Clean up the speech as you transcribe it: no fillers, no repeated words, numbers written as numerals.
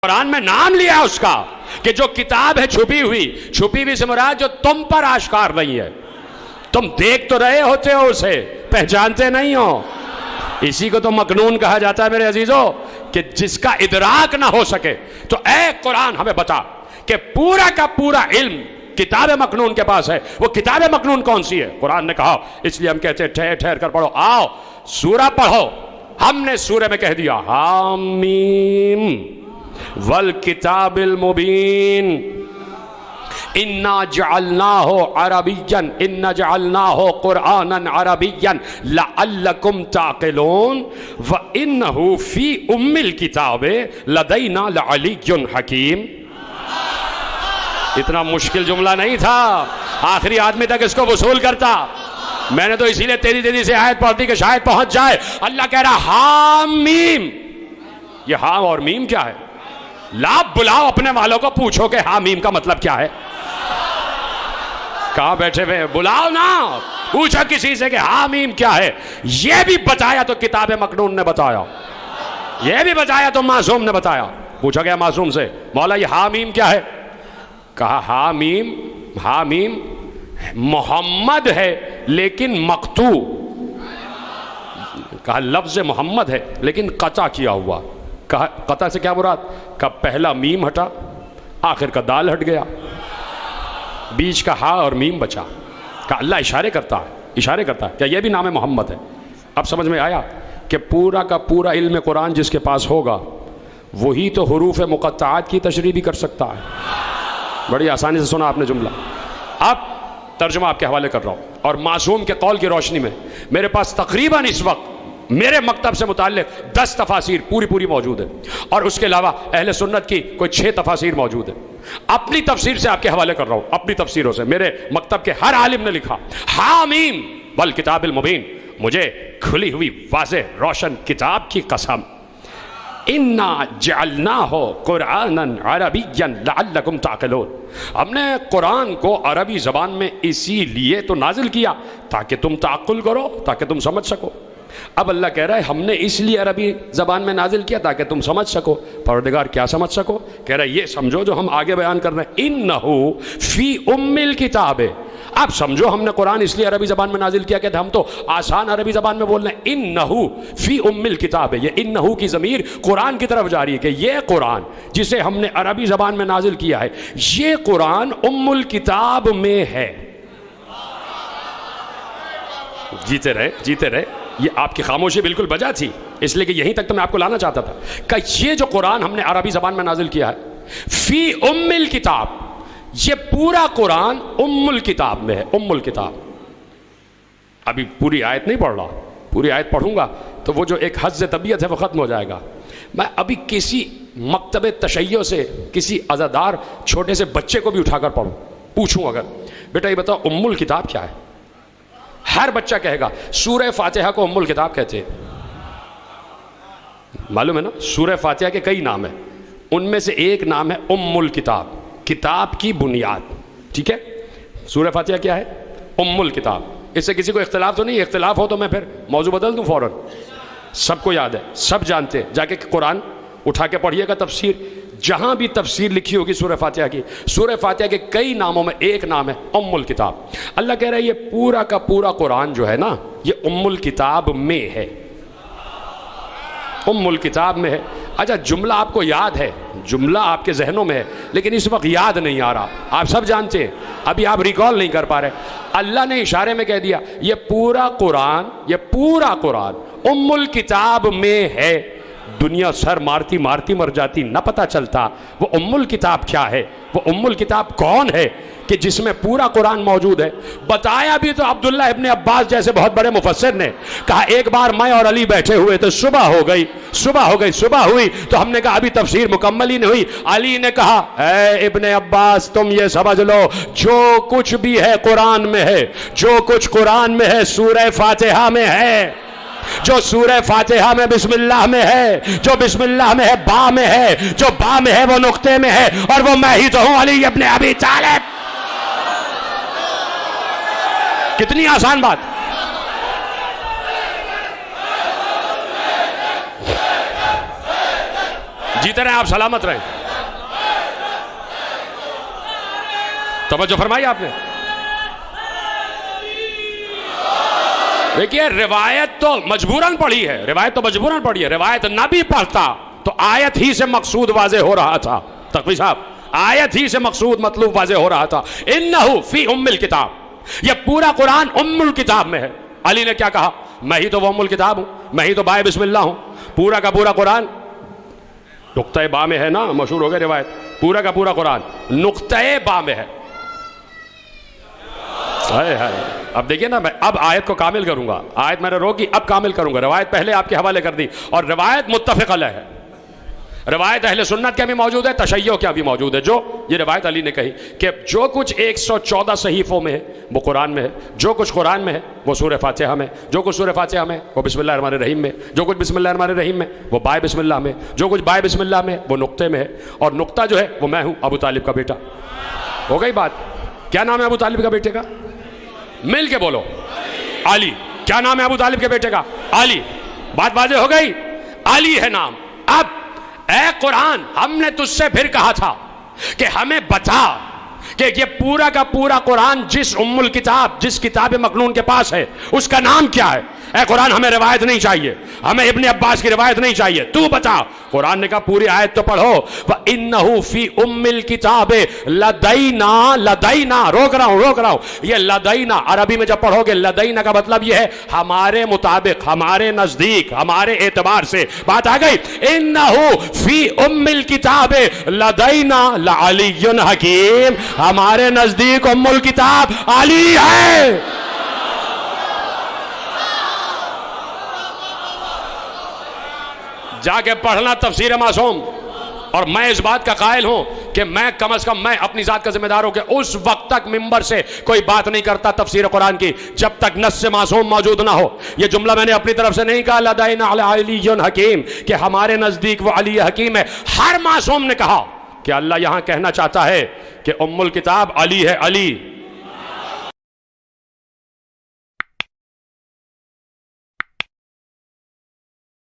قرآن میں نام لیا اس کا کہ جو کتاب ہے چھپی ہوئی سے مراد جو تم پر آشکار نہیں ہے. تم دیکھ تو رہے ہوتے ہو اسے, پہچانتے نہیں ہو. اسی کو تو مکنون کہا جاتا ہے میرے عزیزو, کہ جس کا ادراک نہ ہو سکے. تو اے قرآن ہمیں بتا کہ پورا کا پورا علم کتاب مکنون کے پاس ہے. وہ کتاب مکنون کون سی ہے؟ قرآن نے کہا, اس لیے ہم کہتے ہیں ٹھہر ٹھہر کر پڑھو, آؤ سورہ پڑھو. ہم نے سورہ میں کہہ دیا حامیم والکتاب المبین انا جعلناہ عربیا انا جعلناہ قرآنا عربیا لعلکم تعقلون وانہ فی ام الکتاب لدینا لعلی حکیم. اتنا مشکل جملہ نہیں تھا, آخری آدمی تک اس کو وصول کرتا. میں نے تو اسی لیے تیزی سے آیت پڑھ دی کہ شاید پہنچ جائے. اللہ کہہ رہا حامیم. یہ ہاں اور میم کیا ہے؟ لا بلاؤ اپنے والوں کو, پوچھو کہ حامیم کا مطلب کیا ہے. کہاں بیٹھے ہوئے, بلاؤ نا, پوچھو کسی سے کہ حامیم کیا ہے. یہ بھی بتایا تو کتاب مکنون نے بتایا, یہ بھی بتایا تو معصوم نے بتایا. پوچھا گیا معصوم سے, مولا یہ حامیم کیا ہے؟ کہا حامیم محمد ہے لیکن مقطوع. کہا لفظ محمد ہے لیکن قطع کیا ہوا. کہا قطع سے کیا مراد؟ کہا پہلا میم ہٹا, آخر کا دال ہٹ گیا, بیچ کا ہا اور میم بچا. کہا اللہ اشارے کرتا ہے کیا یہ بھی نام محمد ہے؟ اب سمجھ میں آیا کہ پورا کا پورا علم قرآن جس کے پاس ہوگا وہی تو حروف مقطعات کی تشریح بھی کر سکتا ہے. بڑی آسانی سے سنا آپ نے جملہ. اب ترجمہ آپ کے حوالے کر رہا ہوں, اور معصوم کے قول کی روشنی میں میرے پاس تقریباً اس وقت میرے مکتب سے متعلق 10 تفاسیر پوری موجود ہے, اور اس کے علاوہ اہل سنت کی کوئی 6 تفاسیر موجود ہے. اپنی تفسیر سے آپ کے حوالے کر رہا ہوں, اپنی تفسیروں سے. میرے مکتب کے ہر عالم نے لکھا حامیم والکتاب المبین, مجھے کھلی ہوئی واضح روشن کتاب کی قسم, انا جعلناہ قرآنا عربیا لعلکم تعقلون, ہم نے قرآن کو عربی زبان میں اسی لیے تو نازل کیا تاکہ تم تعقل کرو, تاکہ تم سمجھ سکو. اب اللہ کہہ رہا ہے ہم نے اس لیے عربی زبان میں نازل کیا تاکہ تم سمجھ سکو. پروردگار کیا سمجھ سکو؟ کہہ رہا ہے یہ سمجھو جو ہم آگے بیان کر رہے ہیں, انہو فی ام الکتاب. اب سمجھو ہم نے قرآن اس لیے عربی زبان میں نازل کیا کہ ہم تو آسان عربی زبان میں بول رہے ہیں. انہو فی ام الکتاب, یہ انہو کی ضمیر قرآن کی طرف جاری ہے کہ یہ قرآن جسے ہم نے عربی زبان میں نازل کیا ہے یہ قرآن ام الکتاب میں ہے. جیتے رہے, یہ آپ کی خاموشی بالکل بجا تھی, اس لیے کہ یہیں تک تو میں آپ کو لانا چاہتا تھا کہ یہ جو قرآن ہم نے عربی زبان میں نازل کیا ہے فی ام الکتاب, یہ پورا قرآن ام الکتاب میں ہے. ام الکتاب. ابھی پوری آیت نہیں پڑھ رہا, پوری آیت پڑھوں گا تو وہ جو ایک حظ طبیعت ہے وہ ختم ہو جائے گا. میں ابھی کسی مکتب تشیع سے کسی عزادار چھوٹے سے بچے کو بھی اٹھا کر پڑھوں, پوچھوں اگر بیٹا یہ بتاؤ ام الکتاب کیا ہے, ہر بچہ کہے گا سورہ فاتحہ کو ام الکتاب کہتے ہیں. معلوم ہے نا, سورہ فاتحہ کے کئی نام ہیں, ان میں سے ایک نام ہے ام الکتاب, کتاب کی بنیاد. ٹھیک ہے, سورہ فاتحہ کیا ہے؟ ام الکتاب. اس سے کسی کو اختلاف تو نہیں؟ اختلاف ہو تو میں پھر موضوع بدل دوں فوراً. سب کو یاد ہے, سب جانتے ہیں. جا کے قرآن اٹھا کے پڑھیے گا تفسیر, جہاں بھی تفسیر لکھی ہوگی سورہ فاتحہ کی, سورہ فاتحہ کے کئی ناموں میں ایک نام ہے ام الکتاب. اللہ کہہ رہا ہے یہ پورا کا پورا قرآن جو ہے نا یہ ام الکتاب میں ہے, ام الکتاب میں ہے. اچھا جملہ آپ کو یاد ہے, جملہ آپ کے ذہنوں میں ہے, لیکن اس وقت یاد نہیں آ رہا. آپ سب جانتے ہیں, ابھی آپ ریکال نہیں کر پا رہے. اللہ نے اشارے میں کہہ دیا یہ پورا قرآن ام الکتاب میں ہے. دنیا سر مارتی مر جاتی, نہ پتہ چلتا وہ ام الکتاب کیا ہے, وہ ام الکتاب کون ہے کہ جس میں پورا قرآن موجود ہے. بتایا بھی تو عبداللہ ابن عباس جیسے بہت بڑے مفسر نے. کہا ایک بار میں اور علی بیٹھے ہوئے تو صبح ہوئی تو ہم نے کہا ابھی تفسیر مکمل ہی نہیں ہوئی. علی نے کہا اے ابن عباس تم یہ سمجھ لو جو کچھ بھی ہے قرآن میں ہے, جو کچھ قرآن میں ہے سورہ فاتحہ میں ہے. جو سورہ فاتحہ میں بسم اللہ میں ہے, جو بسم اللہ میں ہے با میں ہے, جو با میں ہے وہ نقطے میں ہے, اور وہ میں ہی تو ہوں علی ابن ابی طالب. کتنی آسان بات. جیتے رہیں آپ، سلامت رہیں. توجہ فرمائی آپ نے. دیکھیے روایت تو مجبوراً پڑھی ہے، روایت نہ بھی پڑھتا تو آیت ہی سے مقصود واضح ہو رہا تھا. تقوی صاحب، آیت ہی سے مقصود مطلوب واضح ہو رہا تھا. انہو فی ام الکتاب، یہ پورا قرآن ام الکتاب میں ہے. علی نے کیا کہا؟ میں ہی تو وہ ام الکتاب ہوں، میں ہی تو بائے بسم اللہ ہوں. پورا کا پورا قرآن نقطۂ با میں ہے نا، مشہور ہو گئے روایت. پورا کا پورا قرآن نقطۂ با میں ہے. اب دیکھیے نا، میں اب آیت کو کامل کروں گا. آیت میں نے روکی، اب کامل کروں گا. روایت پہلے آپ کے حوالے کر دی، اور روایت متفق علیہ ہے. روایت اہل سنت کے بھی موجود ہے، تشیع کے بھی موجود ہے. جو یہ روایت علی نے کہی کہ جو کچھ 114 صحیفوں میں ہے وہ قرآن میں ہے، جو کچھ قرآن میں ہے وہ سورہ فاتحہ میں، جو کچھ سورہ فاتحہ میں وہ بسم اللہ الرحمن الرحیم میں، جو کچھ بسم اللہ الرحمن الرحیم میں وہ بائے بسم اللہ میں، جو کچھ بائے بسم اللہ میں وہ نقطے میں ہے. اور نقطہ جو ہے وہ میں ہوں، ابو طالب کا بیٹا. ہو گئی بات. کیا نام ہے ابو طالب کا بیٹے کا؟ مل کے بولو. علی. کیا نام ہے ابو طالب کے بیٹے کا؟ علی. بات واضح ہو گئی. علی ہے نام. اب اے قرآن، ہم نے تجھ سے پھر کہا تھا کہ ہمیں بتا کہ یہ پورا کا پورا قرآن جس ام الکتاب، جس کتاب مکنون کے پاس ہے، اس کا نام کیا ہے؟ اے قرآن، ہمیں روایت نہیں چاہیے، ہمیں ابن عباس کی روایت نہیں چاہیے، تو بتا. قرآن نے کہا پوری آیت تو پڑھو. وَإِنَّهُ فِي أُمِّ الْكِتَابِ لَدَيْنَا. لَدَيْنَا روک رہا ہوں. یہ لدینا عربی میں جب پڑھو گے، لدینا کا مطلب یہ ہے ہمارے مطابق، ہمارے نزدیک، ہمارے اعتبار سے. بات آ گئی. إِنَّهُ فِي أُمِّ الْكِتَابِ لَدَيْنَا لَعَلِيٌّ حَكِيمٌ. ہمارے نزدیک ام الکتاب علی ہے. جا کے پڑھنا تفسیر معصوم. اور میں اس بات کا قائل ہوں کہ میں کم از کم میں اپنی ذات کا ذمہ دار ہوں کہ اس وقت تک ممبر سے کوئی بات نہیں کرتا تفسیر قرآن کی جب تک نص معصوم موجود نہ ہو. یہ جملہ میں نے اپنی طرف سے نہیں کہا لدینا علی حکیم کہ ہمارے نزدیک وہ علی حکیم ہے. ہر معصوم نے کہا کہ اللہ یہاں کہنا چاہتا ہے کہ ام الکتاب علی ہے. علی